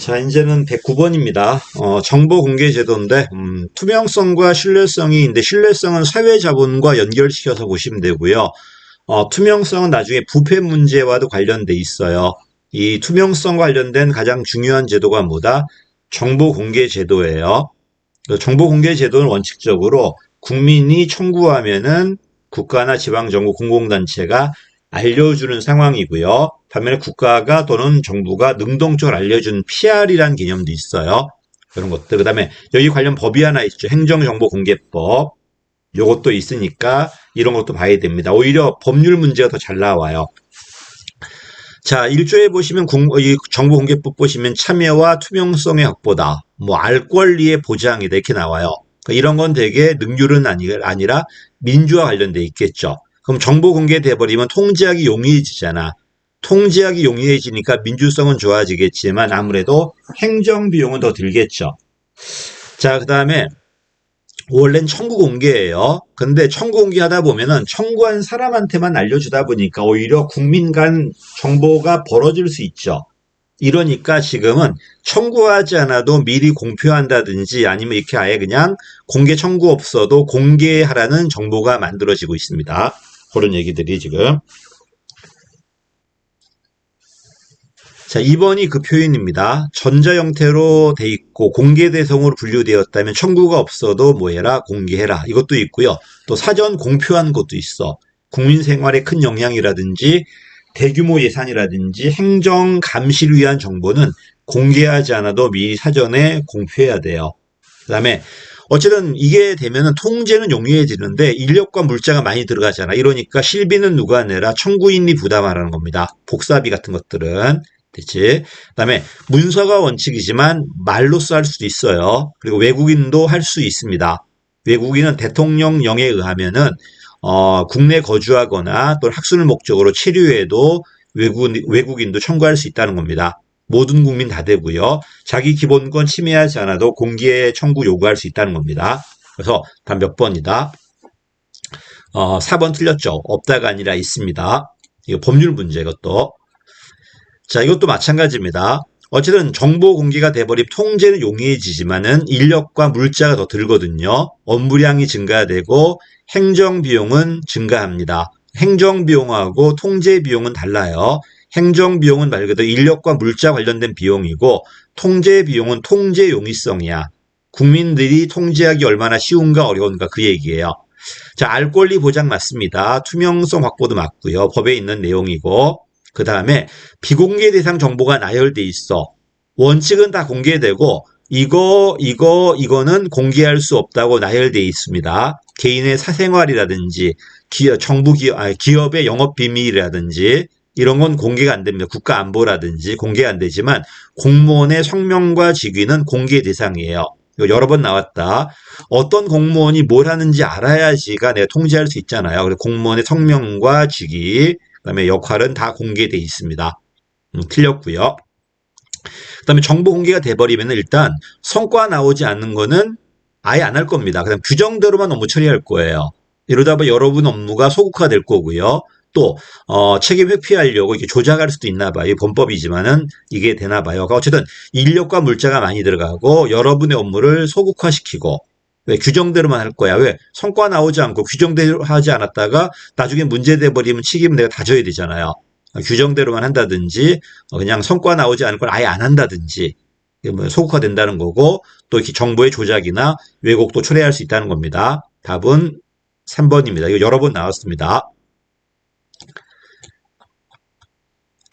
자, 이제는 109번입니다. 정보 공개 제도인데, 투명성과 신뢰성인데, 신뢰성은 사회 자본과 연결시켜서 보시면 되고요. 투명성은 나중에 부패 문제와도 관련돼 있어요. 이 투명성과 관련된 가장 중요한 제도가 뭐다? 정보 공개 제도예요. 정보 공개 제도는 원칙적으로 국민이 청구하면은 국가나 지방정부 공공단체가 알려주는 상황이고요. 반면에 국가가 또는 정부가 능동적으로 알려준 PR이라는 개념도 있어요. 그런 것들. 그 다음에 여기 관련 법이 하나 있죠. 행정정보공개법. 요것도 있으니까 이런 것도 봐야 됩니다. 오히려 법률 문제가 더 잘 나와요. 자, 1조에 보시면 이 정보공개법 보시면 참여와 투명성의 확보다. 알 권리의 보장이다. 이렇게 나와요. 그러니까 이런 건 되게 능률은 아니라 민주화 관련돼 있겠죠. 그럼 정보 공개돼 버리면 통제하기 용이해지잖아. 통제하기 용이해지니까 민주성은 좋아지겠지만 아무래도 행정 비용은 더 들겠죠. 자, 그다음에 원래는 청구 공개예요. 근데 청구 공개하다 보면은 청구한 사람한테만 알려주다 보니까 오히려 국민 간 정보가 벌어질 수 있죠. 이러니까 지금은 청구하지 않아도 미리 공표한다든지 아니면 이렇게 아예 그냥 공개 청구 없어도 공개하라는 정보가 만들어지고 있습니다. 그런 얘기들이 지금. 자, 2번이 그 표현입니다. 전자 형태로 돼 있고 공개 대상으로 분류되었다면 청구가 없어도 뭐해라? 공개해라. 이것도 있고요. 또 사전 공표한 것도 있어. 국민 생활에 큰 영향이라든지 대규모 예산이라든지 행정 감시를 위한 정보는 공개하지 않아도 미리 사전에 공표해야 돼요. 그다음에 어쨌든 이게 되면은 통제는 용이해지는데 인력과 물자가 많이 들어가잖아. 이러니까 실비는 누가 내라? 청구인이 부담하라는 겁니다. 복사비 같은 것들은. 됐지? 그다음에 문서가 원칙이지만 말로써 할 수도 있어요. 그리고 외국인도 할 수 있습니다. 외국인은 대통령령에 의하면은 국내 거주하거나 또 학술을 목적으로 체류해도 외국인도 청구할 수 있다는 겁니다. 모든 국민 다 되고요. 자기 기본권 침해하지 않아도 공개 청구 요구할 수 있다는 겁니다. 그래서 단 몇 번이다? 4번 틀렸죠. 없다가 아니라 있습니다. 이거 법률 문제 이것도. 자, 이것도 마찬가지입니다. 어쨌든 정보 공개가 돼버리면 통제는 용이해지지만은 인력과 물자가 더 들거든요. 업무량이 증가되고 행정 비용은 증가합니다. 행정 비용하고 통제 비용은 달라요. 행정 비용은 말 그대로 인력과 물자 관련된 비용이고 통제 비용은 통제 용이성이야. 국민들이 통제하기 얼마나 쉬운가 어려운가 그 얘기예요. 자, 알 권리 보장 맞습니다. 투명성 확보도 맞고요. 법에 있는 내용이고 그 다음에 비공개 대상 정보가 나열돼 있어. 원칙은 다 공개되고 이거는 공개할 수 없다고 나열돼 있습니다. 개인의 사생활이라든지 기업의 영업 비밀이라든지 이런 건 공개가 안 됩니다. 국가 안보라든지 공개가 안 되지만 공무원의 성명과 직위는 공개 대상이에요. 이거 여러 번 나왔다. 어떤 공무원이 뭘 하는지 알아야지가 내가 통제할 수 있잖아요. 그래서 공무원의 성명과 직위 그다음에 역할은 다 공개돼 있습니다. 틀렸고요. 그다음에 정보 공개가 돼버리면 일단 성과 나오지 않는 거는 아예 안 할 겁니다. 그냥 규정대로만 업무 처리할 거예요. 이러다 보면 여러분 업무가 소극화될 거고요. 또 책임 회피하려고 이렇게 조작할 수도 있나 봐요. 범법이지만은 이게 되나 봐요. 그러니까 어쨌든 인력과 물자가 많이 들어가고 여러분의 업무를 소극화시키고 왜 규정대로만 할 거야? 왜 성과 나오지 않고 규정대로 하지 않았다가 나중에 문제돼 버리면 책임은 내가 다 져야 되잖아요. 규정대로만 한다든지 그냥 성과 나오지 않을 걸 아예 안 한다든지 소극화된다는 거고 또 이렇게 정보의 조작이나 왜곡도 초래할 수 있다는 겁니다. 답은 3번입니다. 이거 여러 번 나왔습니다.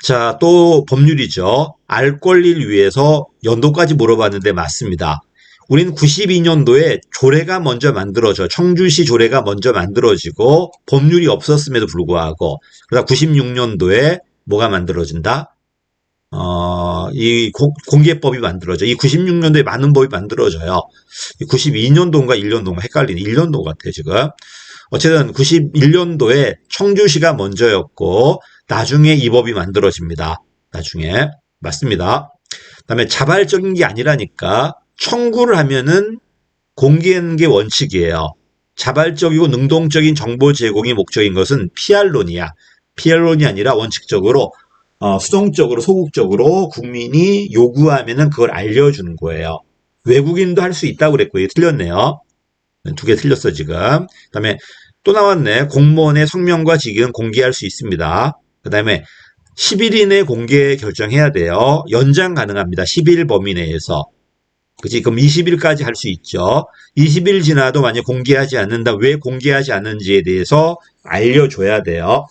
자, 또 법률이죠. 알 권리를 위해서 연도까지 물어봤는데 맞습니다. 우리는 92년도에 조례가 먼저 만들어져 청주시 조례가 먼저 만들어지고 법률이 없었음에도 불구하고 그러다 96년도에 뭐가 만들어진다? 이 공개법이 만들어져. 이 96년도에 많은 법이 만들어져요. 92년도인가 1년도인가 헷갈리네. 1년도 같아요, 지금. 어쨌든 91년도에 청주시가 먼저였고 나중에 이 법이 만들어집니다. 나중에. 맞습니다. 그다음에 자발적인 게 아니라니까 청구를 하면은 공개하는 게 원칙이에요. 자발적이고 능동적인 정보 제공이 목적인 것은 PR론이야. PR론이 아니라 원칙적으로 수동적으로 소극적으로 국민이 요구하면은 그걸 알려주는 거예요. 외국인도 할 수 있다고 그랬고요. 틀렸네요. 두 개 틀렸어 지금. 그다음에 또 나왔네. 공무원의 성명과 직위는 공개할 수 있습니다. 그다음에 10일 이내 공개 결정해야 돼요. 연장 가능합니다. 10일 범위 내에서. 그치? 그럼 20일까지 할 수 있죠. 20일 지나도 만약 공개하지 않는다. 왜 공개하지 않는지에 대해서 알려줘야 돼요.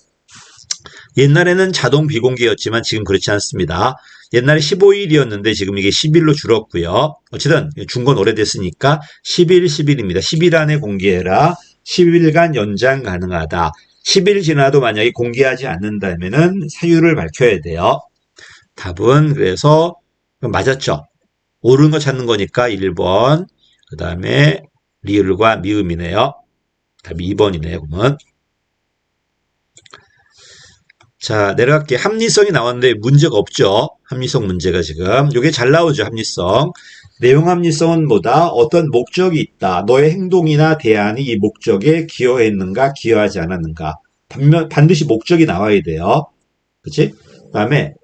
옛날에는 자동 비공개였지만 지금 그렇지 않습니다. 옛날에 15일이었는데 지금 이게 10일로 줄었고요. 어쨌든 준 건 오래됐으니까 10일, 10일입니다. 10일 안에 공개해라. 10일간 연장 가능하다. 10일 지나도 만약에 공개하지 않는다면은 사유를 밝혀야 돼요. 답은 그래서 맞았죠. 옳은 거 찾는 거니까 1번. 그 다음에 리을과 미음이네요. 답이 2번이네요. 그러면. 자, 내려갈게. 합리성이 나왔는데 문제가 없죠. 합리성 문제가 지금. 이게 잘 나오죠. 합리성. 내용 합리성은 뭐다? 어떤 목적이 있다. 너의 행동이나 대안이 이 목적에 기여했는가, 기여하지 않았는가. 반드시 목적이 나와야 돼요. 그치? 그 다음에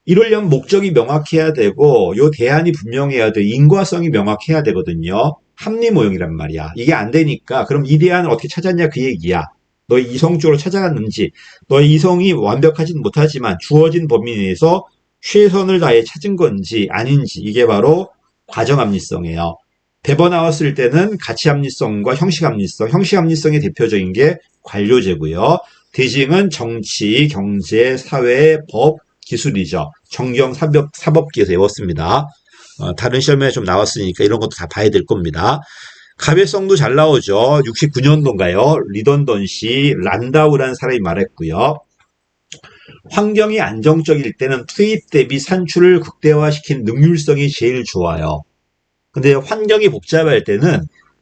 이러려면 목적이 명확해야 되고 요 대안이 분명해야 돼. 인과성이 명확해야 되거든요. 합리 모형이란 말이야. 이게 안 되니까 그럼 이 대안을 어떻게 찾았냐 그 얘기야. 너의 이성적으로 찾아갔는지 너의 이성이 완벽하진 못하지만 주어진 범위 내에서 최선을 다해 찾은 건지 아닌지 이게 바로 과정 합리성이에요. 대번 나왔을 때는 가치 합리성과 형식 합리성, 형식 합리성의 대표적인 게 관료제고요. 대징은 정치, 경제, 사회, 법, 기술이죠. 정경, 사법기에서 외웠습니다. 다른 시험에 좀 나왔으니까 이런 것도 다 봐야 될 겁니다. 가외성도 잘 나오죠. 69년도인가요? 리던던시, 란다우라는 사람이 말했고요. 환경이 안정적일 때는 투입 대비 산출을 극대화시킨 능률성이 제일 좋아요. 근데 환경이 복잡할 때는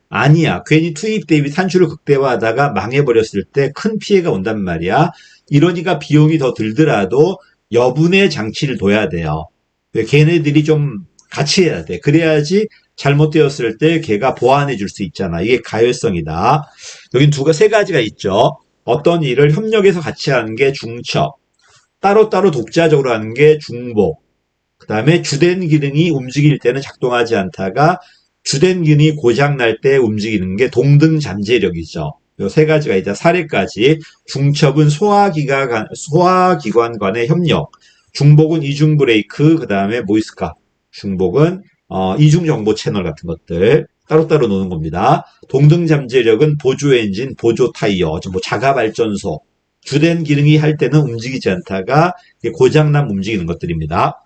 아니야. 괜히 투입 대비 산출을 극대화하다가 망해버렸을 때 큰 피해가 온단 말이야. 이러니까 비용이 더 들더라도 여분의 장치를 둬야 돼요. 걔네들이 좀 같이 해야 돼. 그래야지 잘못되었을 때 걔가 보완해 줄 수 있잖아. 이게 가열성이다. 여긴 세 가지가 있죠. 어떤 일을 협력해서 같이 하는 게 중첩, 따로따로 독자적으로 하는 게 중복, 그 다음에 주된 기능이 움직일 때는 작동하지 않다가 주된 기능이 고장날 때 움직이는 게 동등잠재력이죠. 이 세 가지가 있다. 사례까지. 중첩은 소화기관 간의 협력, 중복은 이중 브레이크, 그 다음에 뭐 있을까? 중복은 이중 정보 채널 같은 것들 따로따로 노는 겁니다. 동등잠재력은 보조 엔진, 보조 타이어, 뭐 자가 발전소, 주된 기능이 할 때는 움직이지 않다가 고장남 움직이는 것들입니다.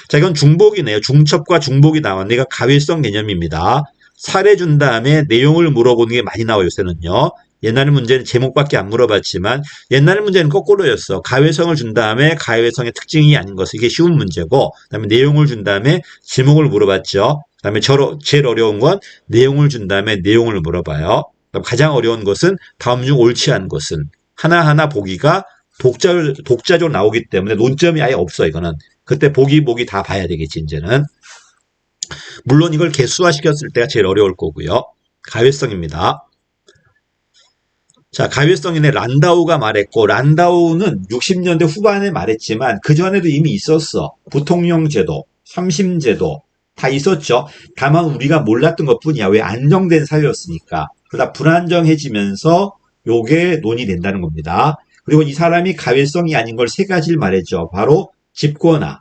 자, 이건 중복이네요. 중첩과 중복이 나왔는데 이건 가외성 개념입니다. 사례 준 다음에 내용을 물어보는 게 많이 나와요, 요새는요. 옛날 문제는 제목밖에 안 물어봤지만 옛날 문제는 거꾸로였어. 가외성을 준 다음에 가외성의 특징이 아닌 것은 이게 쉬운 문제고 그다음에 내용을 준 다음에 제목을 물어봤죠. 그다음에 제일 어려운 건 내용을 준 다음에 내용을 물어봐요. 가장 어려운 것은 다음 중 옳지 않은 것은 하나하나 보기가 독자적으로 나오기 때문에 논점이 아예 없어 이거는. 그때 보기 다 봐야 되겠지 이제는. 물론 이걸 개수화시켰을 때가 제일 어려울 거고요. 가외성입니다. 자, 가외성이네. 란다우가 말했고 란다우는 60년대 후반에 말했지만 그전에도 이미 있었어. 부통령 제도, 삼심 제도 다 있었죠. 다만 우리가 몰랐던 것뿐이야. 왜? 안정된 사회였으니까. 그러다 불안정해지면서 요게 논의된다는 겁니다. 그리고 이 사람이 가외성이 아닌 걸 세 가지를 말했죠. 바로 집권화,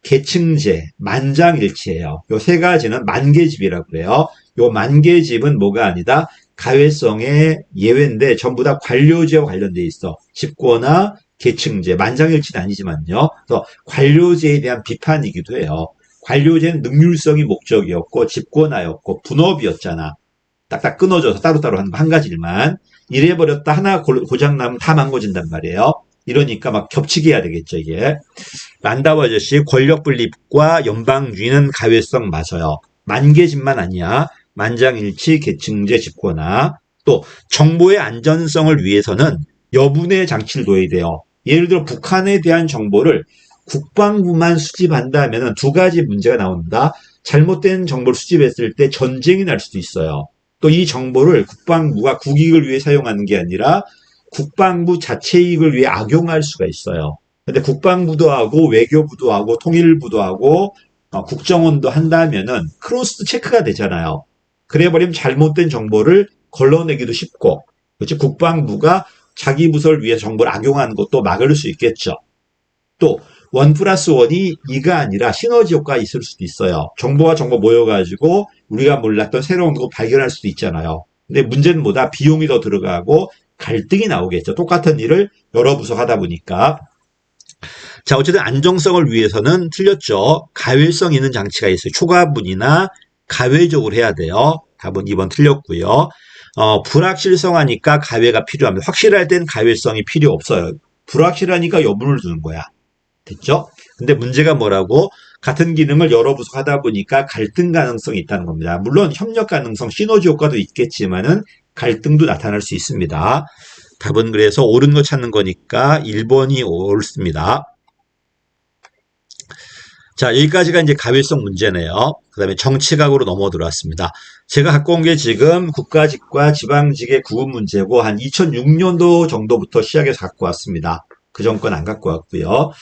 계층제, 만장일치예요. 요 세 가지는 만계집이라고 그래요. 요 만계집은 뭐가 아니다. 가외성의 예외인데 전부 다 관료제와 관련돼 있어. 집권화, 계층제, 만장일치는 아니지만요. 그래서 관료제에 대한 비판이기도 해요. 관료제는 능률성이 목적이었고 집권화였고 분업이었잖아. 딱딱 끊어져서 따로따로 한 가지만 이래버렸다 하나 고장나면 다 망가진단 말이에요. 이러니까 막 겹치게 해야 되겠죠 이게. 란다우 아저씨 권력 분립과 연방주의는 가외성 맞아요. 만계집만 아니야. 만장일치, 계층제, 집권화. 또 정보의 안전성을 위해서는 여분의 장치를 둬야 돼요. 예를 들어 북한에 대한 정보를 국방부만 수집한다면 두 가지 문제가 나온다. 잘못된 정보를 수집했을 때 전쟁이 날 수도 있어요. 또 이 정보를 국방부가 국익을 위해 사용하는 게 아니라 국방부 자체 이익을 위해 악용할 수가 있어요. 근데 국방부도 하고 외교부도 하고 통일부도 하고 국정원도 한다면은 크로스 체크가 되잖아요. 그래버리면 잘못된 정보를 걸러내기도 쉽고, 그렇지? 국방부가 자기 부서를 위해 정보를 악용하는 것도 막을 수 있겠죠. 또, 1+1이 2가 아니라 시너지 효과가 있을 수도 있어요. 정보와 정보 모여가지고 우리가 몰랐던 새로운 거 발견할 수도 있잖아요. 근데 문제는 뭐다? 비용이 더 들어가고 갈등이 나오겠죠. 똑같은 일을 여러 부서 하다 보니까. 자, 어쨌든 안정성을 위해서는 틀렸죠. 가외성 있는 장치가 있어요. 초과분이나 가외적으로 해야 돼요. 답은 2번 틀렸고요. 불확실성하니까 가외가 필요합니다. 확실할 땐 가외성이 필요 없어요. 불확실하니까 여분을 두는 거야. 됐죠? 근데 문제가 뭐라고? 같은 기능을 여러 부서 하다 보니까 갈등 가능성이 있다는 겁니다. 물론 협력 가능성, 시너지 효과도 있겠지만은 갈등도 나타날 수 있습니다. 답은 그래서 옳은 거 찾는 거니까 1번이 옳습니다. 자, 여기까지가 이제 가외성 문제네요. 그 다음에 정치각으로 넘어 들어왔습니다. 제가 갖고 온 게 지금 국가직과 지방직의 구분 문제고 한 2006년도 정도부터 시작해서 갖고 왔습니다. 그 전건 안 갖고 왔고요.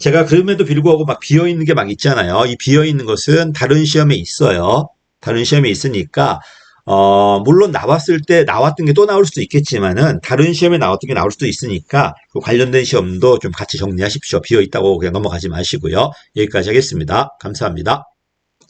제가 그럼에도 불구하고 막 비어있는 게 막 있잖아요. 이 비어있는 것은 다른 시험에 있어요. 다른 시험에 있으니까 물론 나왔던 게 또 나올 수도 있겠지만은 다른 시험에 나왔던 게 나올 수도 있으니까 그 관련된 시험도 좀 같이 정리하십시오. 비어 있다고 그냥 넘어가지 마시고요. 여기까지 하겠습니다. 감사합니다.